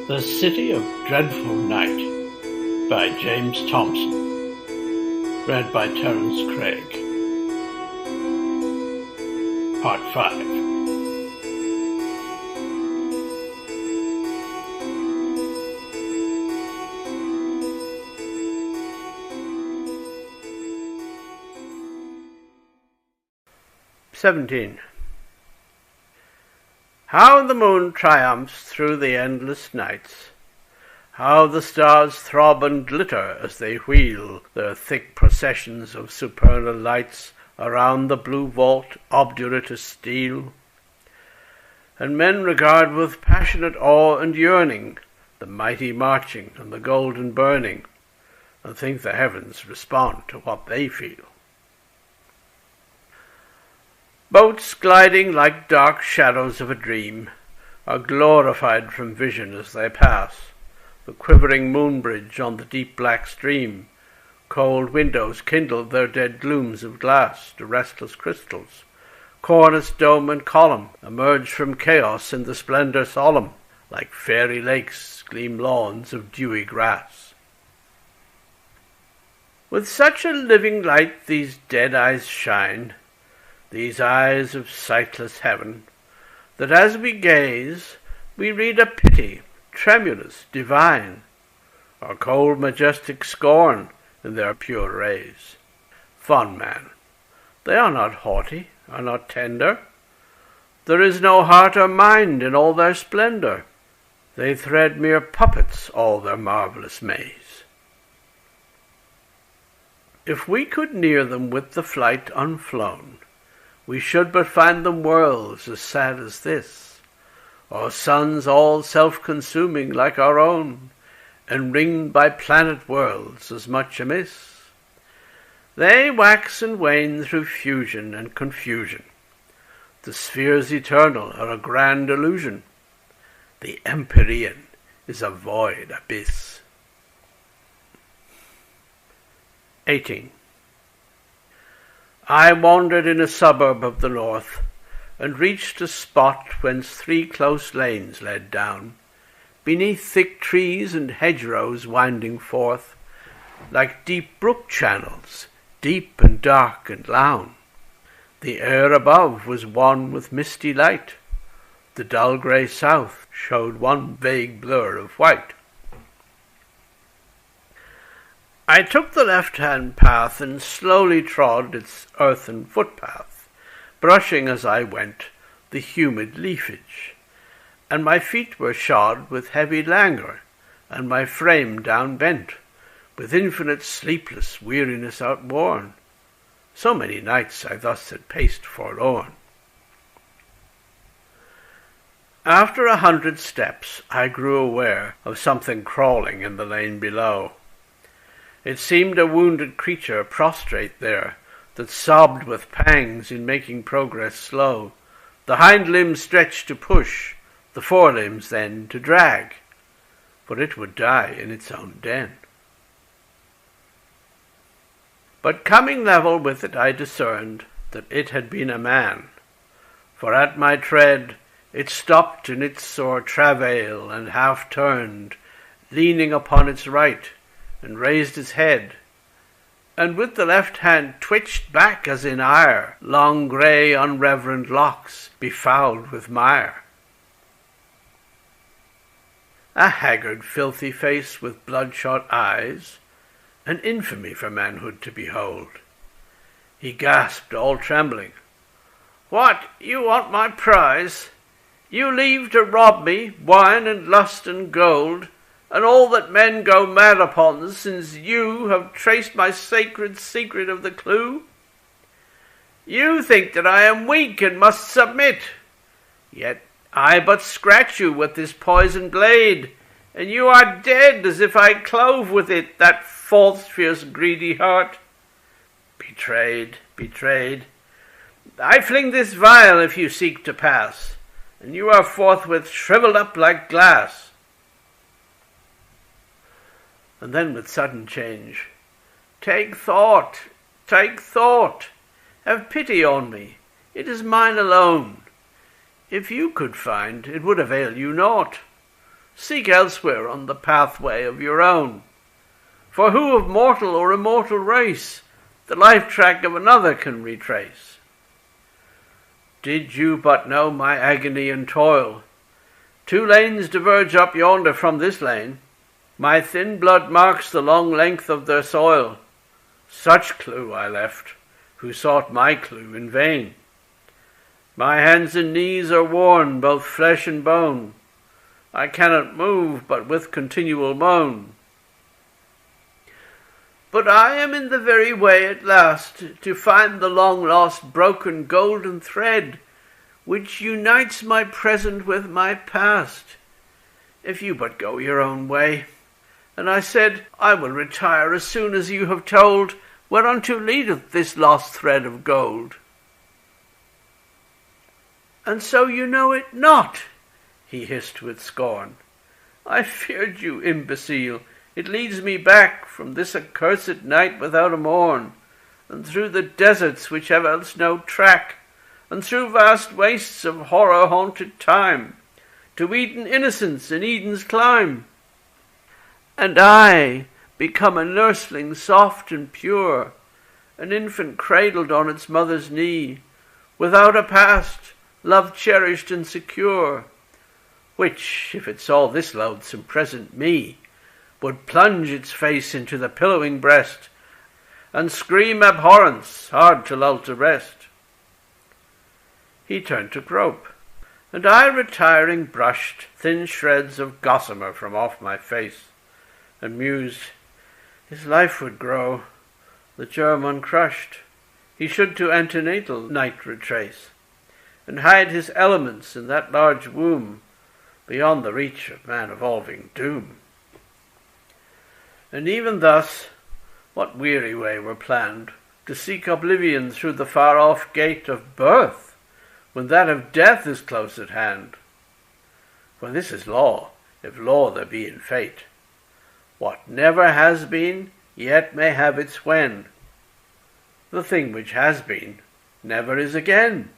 The City of Dreadful Night by James Thompson. Read by Terence Craig. Part 5. How the moon triumphs through the endless nights, how the stars throb and glitter as they wheel their thick processions of supernal lights around the blue vault obdurate as steel, and men regard with passionate awe and yearning the mighty marching and the golden burning, and think the heavens respond to what they feel. Boats gliding like dark shadows of a dream are glorified from vision as they pass the quivering moon bridge on the deep black stream. Cold windows kindle their dead glooms of glass to restless crystals. Cornice, dome, and column emerge from chaos in the splendor solemn. Like fairy lakes gleam lawns of dewy grass. With such a living light these dead eyes shine, these eyes of sightless heaven, that as we gaze, we read a pity, tremulous, divine, or cold, majestic scorn in their pure rays. Fond man, they are not haughty, are not tender. There is no heart or mind in all their splendor. They thread mere puppets all their marvelous maze. If we could near them with the flight unflown, we should but find them worlds as sad as this, or suns all self-consuming like our own, and ringed by planet worlds as much amiss. They wax and wane through fusion and confusion. The spheres eternal are a grand illusion. The empyrean is a void abyss. 18. I wandered in a suburb of the north, and reached a spot whence 3 close lanes led down, beneath thick trees and hedgerows winding forth, like deep brook channels, deep and dark and lown. The air above was wan with misty light. The dull grey south showed one vague blur of white. I took the left-hand path and slowly trod its earthen footpath, brushing as I went the humid leafage, and my feet were shod with heavy languor, and my frame down bent, with infinite sleepless weariness outworn. So many nights I thus had paced forlorn. After 100 steps I grew aware of something crawling in the lane below. It seemed a wounded creature prostrate there, that sobbed with pangs in making progress slow, the hind limbs stretched to push, the forelimbs then to drag, for it would die in its own den. But coming level with it I discerned that it had been a man, for at my tread it stopped in its sore travail and half turned, leaning upon its right, and raised his head, and with the left hand twitched back as in ire long grey unreverend locks befouled with mire. A haggard filthy face with bloodshot eyes, an infamy for manhood to behold. He gasped all trembling, "What, you want my prize? You leave to rob me, wine and lust and gold, and all that men go mad upon, since you have traced my sacred secret of the clue? You think that I am weak and must submit, yet I but scratch you with this poisoned blade, and you are dead as if I clove with it that false, fierce, greedy heart. Betrayed, betrayed. I fling this vial if you seek to pass, and you are forthwith shriveled up like glass." And then with sudden change, take thought, have pity on me, it is mine alone. If you could find, it would avail you naught. seek elsewhere on the pathway of your own. For who of mortal or immortal race the life track of another can retrace? Did you but know my agony and toil, 2 lanes diverge up yonder from this lane. My thin blood marks the long length of their soil. Such clue I left, who sought my clue in vain. My hands and knees are worn, both flesh and bone. I cannot move but with continual moan. But I am in the very way at last to find the long-lost broken golden thread which unites my present with my past. If you but go your own way. And I said, I will retire as soon as you have told whereunto leadeth this lost thread of gold. And so you know it not, he hissed with scorn. I feared you, imbecile. It leads me back from this accursed night without a morn, and through the deserts which have else no track, and through vast wastes of horror-haunted time, to Eden innocence in Eden's clime. And I, become a nursling soft and pure, an infant cradled on its mother's knee, without a past, love cherished and secure, which, if it saw this loathsome present me, would plunge its face into the pillowing breast, and scream abhorrence, hard to lull to rest. He turned to grope, and I, retiring, brushed thin shreds of gossamer from off my face, and mused, his life would grow, the germ uncrushed. He should to antenatal night retrace, and hide his elements in that large womb, beyond the reach of man-evolving doom. And even thus, what weary way were planned to seek oblivion through the far-off gate of birth, when that of death is close at hand? For this is law, if law there be in fate. What never has been, yet may have its when. The thing which has been, never is again.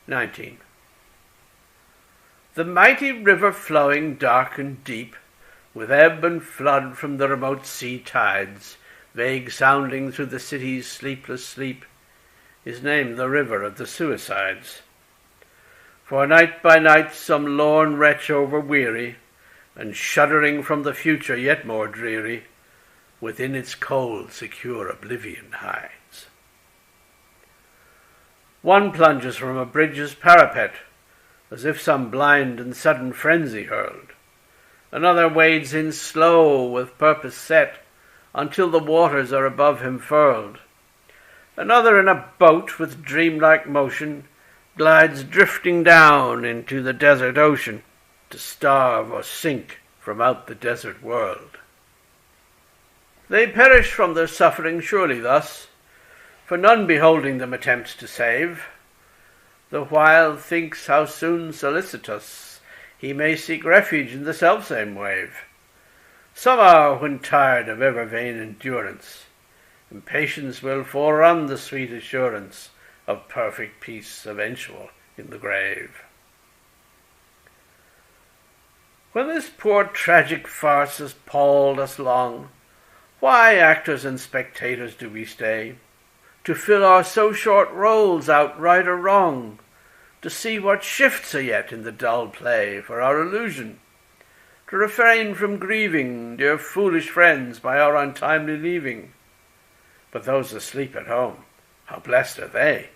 XIX. The mighty river flowing dark and deep, with ebb and flood from the remote sea tides, vague sounding through the city's sleepless sleep, is named the river of the suicides. For night by night some lorn wretch over-weary, and shuddering from the future yet more dreary, within its cold secure oblivion hides. One plunges from a bridge's parapet, as if some blind and sudden frenzy hurled. Another wades in slow, with purpose set, until the waters are above him furled. Another in a boat with dreamlike motion glides drifting down into the desert ocean, to starve or sink from out the desert world. They perish from their suffering surely thus, for none beholding them attempts to save, the while thinks how soon solicitous he may seek refuge in the selfsame wave. Some are, when tired of ever vain endurance, impatience will forerun the sweet assurance of perfect peace eventual in the grave. When this poor tragic farce has palled us long, why, actors and spectators, do we stay? To fill our so short roles out right or wrong, to see what shifts are yet in the dull play for our illusion, to refrain from grieving dear foolish friends by our untimely leaving. But those asleep at home, how blessed are they!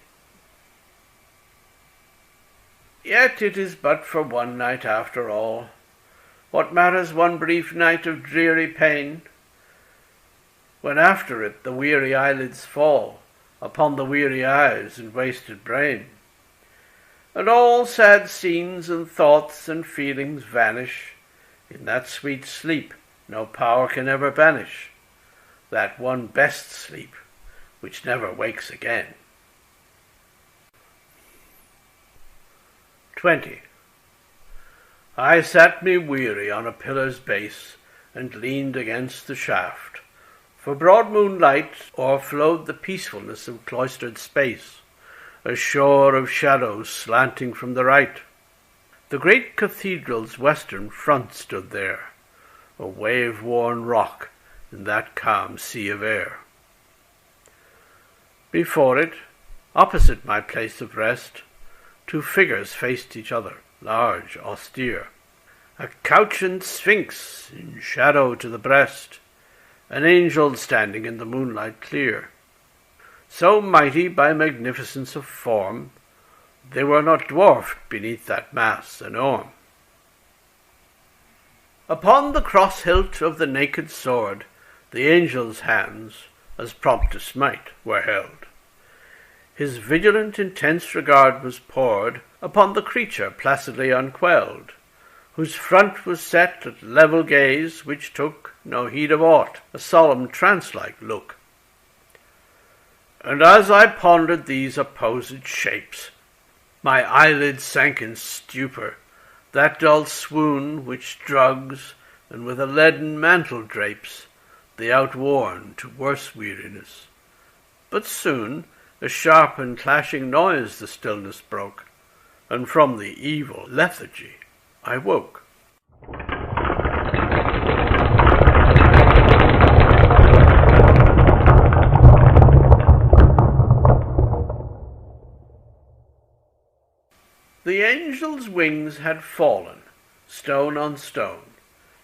Yet it is but for one night after all. What matters one brief night of dreary pain, when after it the weary eyelids fall upon the weary eyes and wasted brain, and all sad scenes and thoughts and feelings vanish in that sweet sleep no power can ever banish, that one best sleep which never wakes again. 20. I sat me weary on a pillar's base, and leaned against the shaft, For broad moonlight o'erflowed the peacefulness of cloistered space, a shore of shadows slanting from the right. The great cathedral's western front stood there, a wave-worn rock in that calm sea of air. Before it, opposite my place of rest, two figures faced each other, large, austere. A couchant sphinx in shadow to the breast, an angel standing in the moonlight clear. So mighty by magnificence of form, they were not dwarfed beneath that mass enorme. Upon the cross-hilt of the naked sword, the angel's hands, as prompt to smite, were held. His vigilant, intense regard was poured upon the creature placidly unquelled, whose front was set at level gaze which took no heed of aught, a solemn trance-like look. And as I pondered these opposed shapes, my eyelids sank in stupor, that dull swoon which drugs and with a leaden mantle drapes the outworn to worse weariness. But soon a sharp and clashing noise the stillness broke, and from the evil lethargy I woke. The angel's wings had fallen, stone on stone,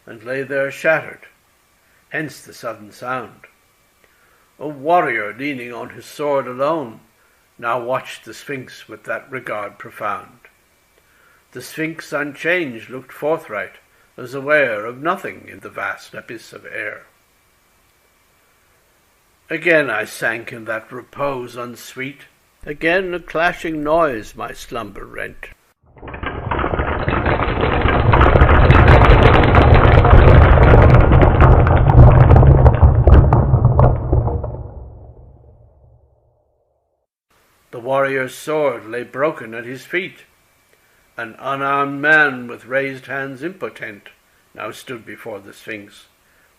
and lay there shattered, hence the sudden sound. A warrior leaning on his sword alone now watched the Sphinx with that regard profound. The Sphinx unchanged looked forthright, as aware of nothing in the vast abyss of air. Again I sank in that repose unsweet, again a clashing noise my slumber rent. The warrior's sword lay broken at his feet. An unarmed man with raised hands impotent now stood before the Sphinx,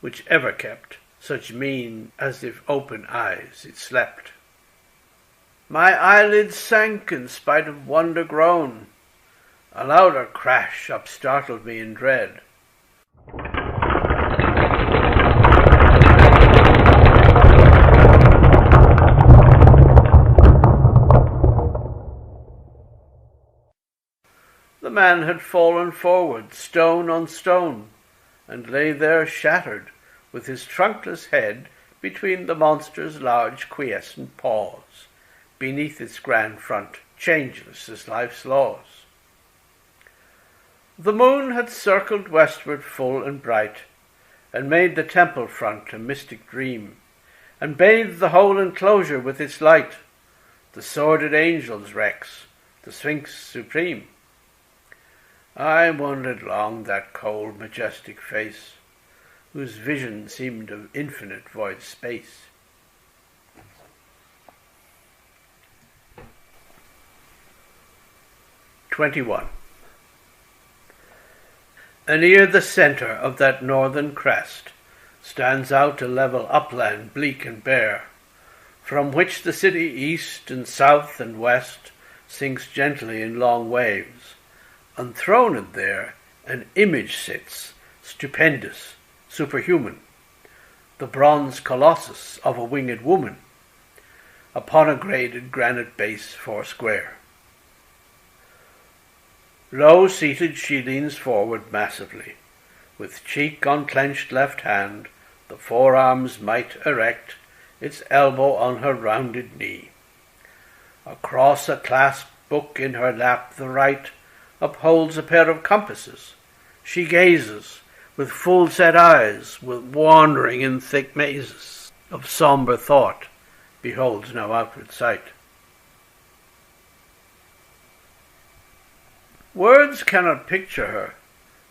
which ever kept such mien as if open eyes it slept. My eyelids sank in spite of wonder groan. A louder crash upstartled me in dread. The man had fallen forward, stone on stone, and lay there shattered, with his trunkless head between the monster's large quiescent paws, beneath its grand front, changeless as life's laws. The moon had circled westward full and bright, and made the temple front a mystic dream, and bathed the whole enclosure with its light, the sordid angel's wrecks, the Sphinx supreme. I wondered long that cold, majestic face, whose vision seemed of infinite void space. "21. Anear the centre of that northern crest stands out a level upland bleak and bare, from which the city east and south and west sinks gently in long waves. Enthroned there, an image sits, stupendous, superhuman, the bronze colossus of a winged woman, upon a graded granite base foursquare. Low seated she leans forward massively, with cheek on clenched left hand, the forearms might erect, its elbow on her rounded knee. Across a clasped book in her lap the right upholds a pair of compasses. She gazes, with full-set eyes, with wandering in thick mazes of sombre thought, beholds no outward sight. Words cannot picture her,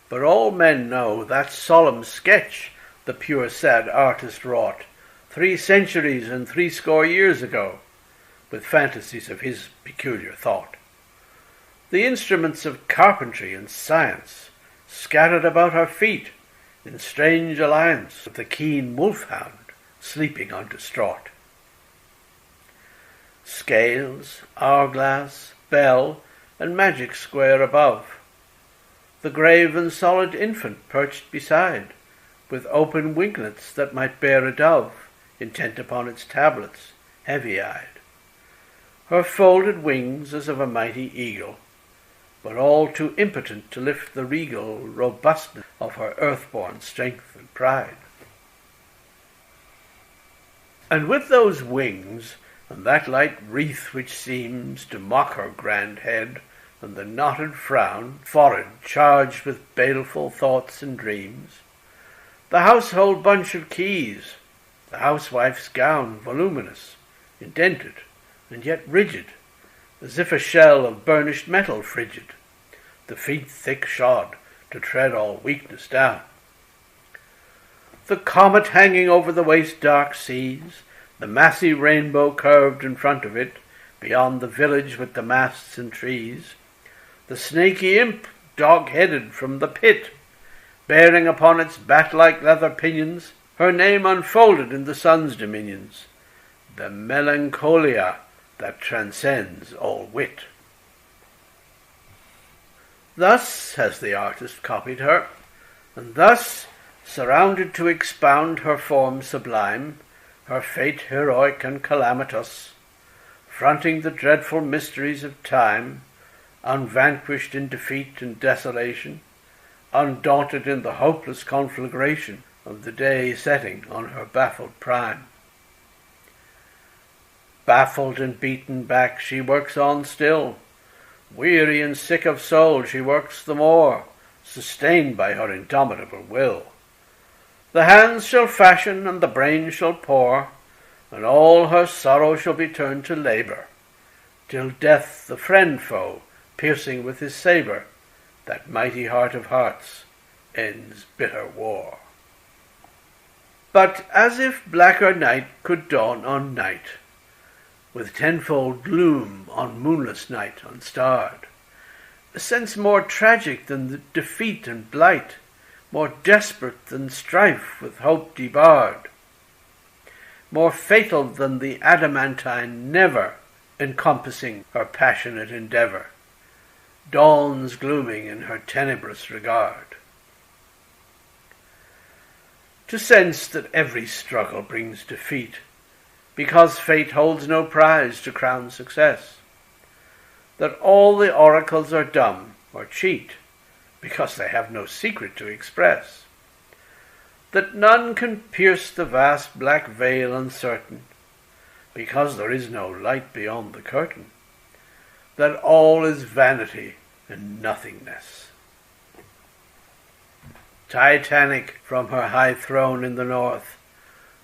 but all men know that solemn sketch the pure sad artist wrought 3 centuries and 60 years ago, with fantasies of his peculiar thought. The instruments of carpentry and science scattered about her feet in strange alliance with the keen wolfhound, sleeping undistraught. Scales, hourglass, bell, and magic square above, the grave and solid infant perched beside, with open winglets that might bear a dove, intent upon its tablets, heavy-eyed. Her folded wings as of a mighty eagle, but all too impotent to lift the regal robustness of her earth-born strength and pride. And with those wings, and that light wreath which seems to mock her grand head, and the knotted frown, forehead charged with baleful thoughts and dreams, the household bunch of keys, the housewife's gown voluminous, indented, and yet rigid, as if a shell of burnished metal frigid, the feet thick shod to tread all weakness down. The comet hanging over the waste dark seas, the massy rainbow curved in front of it, beyond the village with the masts and trees, the snaky imp dog-headed from the pit, bearing upon its bat-like leather pinions her name unfolded in the sun's dominions, the melancholia that transcends all wit. Thus has the artist copied her, and thus, surrounded to expound her form sublime, her fate heroic and calamitous, fronting the dreadful mysteries of time, unvanquished in defeat and desolation, undaunted in the hopeless conflagration of the day setting on her baffled prime. Baffled and beaten back, she works on still. Weary and sick of soul, she works the more, sustained by her indomitable will. The hands shall fashion and the brain shall pour, and all her sorrow shall be turned to labour, till death, the friend-foe, piercing with his sabre, that mighty heart of hearts, ends bitter war. But as if blacker night could dawn on night, with tenfold gloom on moonless night unstarred, a sense more tragic than the defeat and blight, more desperate than strife with hope debarred, more fatal than the adamantine never encompassing her passionate endeavour, dawns glooming in her tenebrous regard. To sense that every struggle brings defeat, because fate holds no prize to crown success, that all the oracles are dumb or cheat, because they have no secret to express, that none can pierce the vast black veil uncertain, because there is no light beyond the curtain, that all is vanity and nothingness. Titanic from her high throne in the north,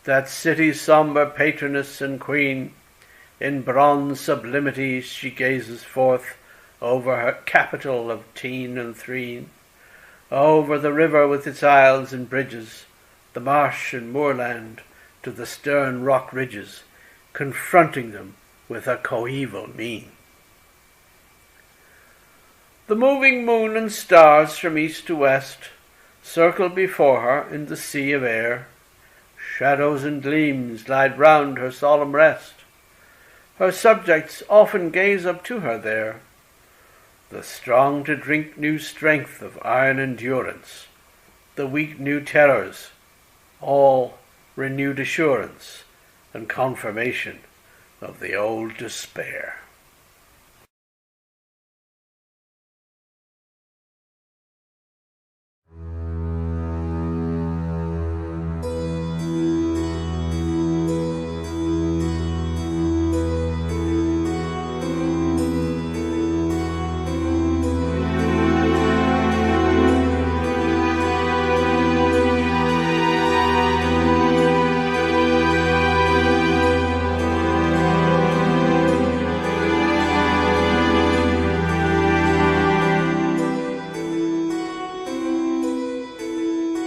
that city's sombre patroness and queen, in bronze sublimity she gazes forth over her capital of Teen and Threen, over the river with its isles and bridges, the marsh and moorland to the stern rock ridges, confronting them with a coeval mien. The moving moon and stars from east to west circle before her in the sea of air. Shadows and gleams glide round her solemn rest. Her subjects often gaze up to her there, the strong to drink new strength of iron endurance, the weak new terrors, all renewed assurance and confirmation of the old despair.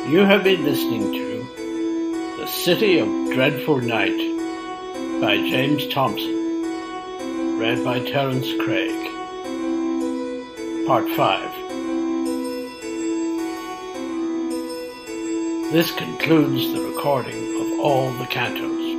You have been listening to The City of Dreadful Night by James Thompson, read by Terence Craig. Part 5. This concludes the recording of all the cantos.